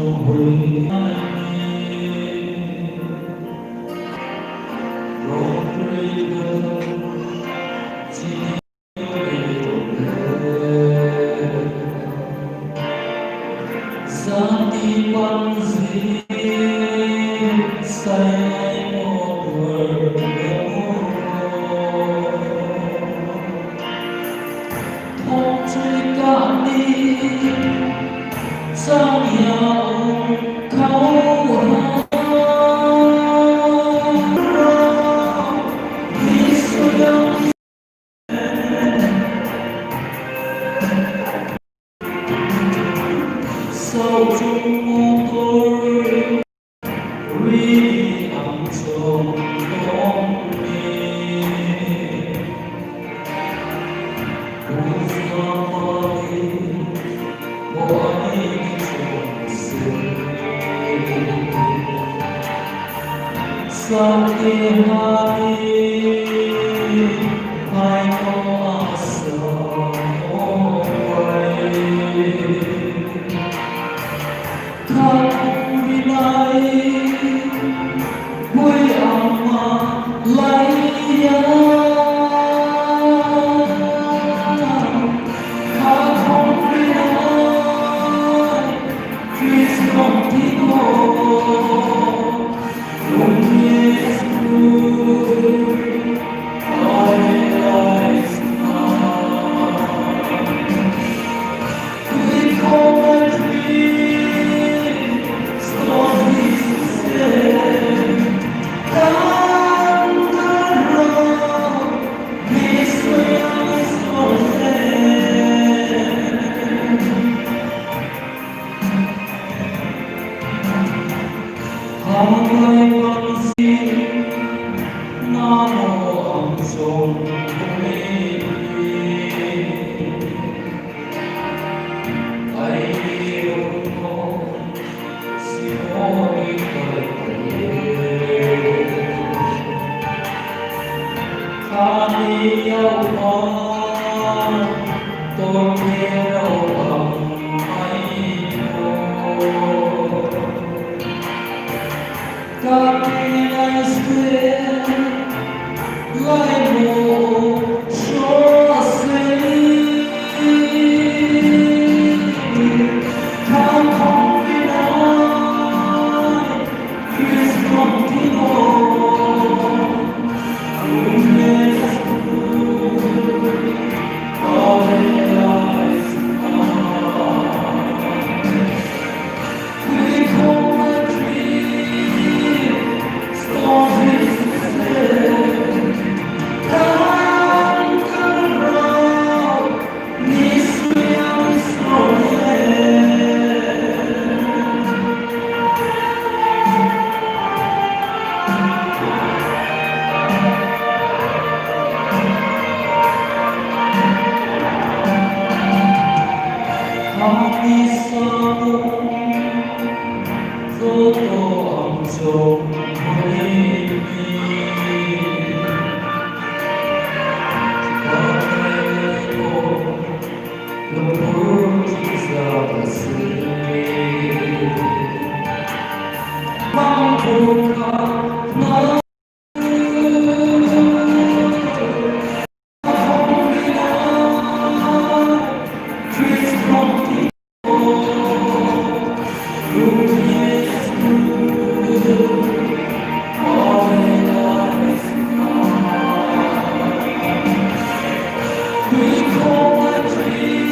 Giang đi quan gì say một vời không chơi cả đi sang nhau khâu sau chung một tôi vì âm trong không đi buồn gió mây mỗi trong sương sau khi hai có asa vui ama lấy không đi ai Chris contigo con Jesús Hãy we call a tree.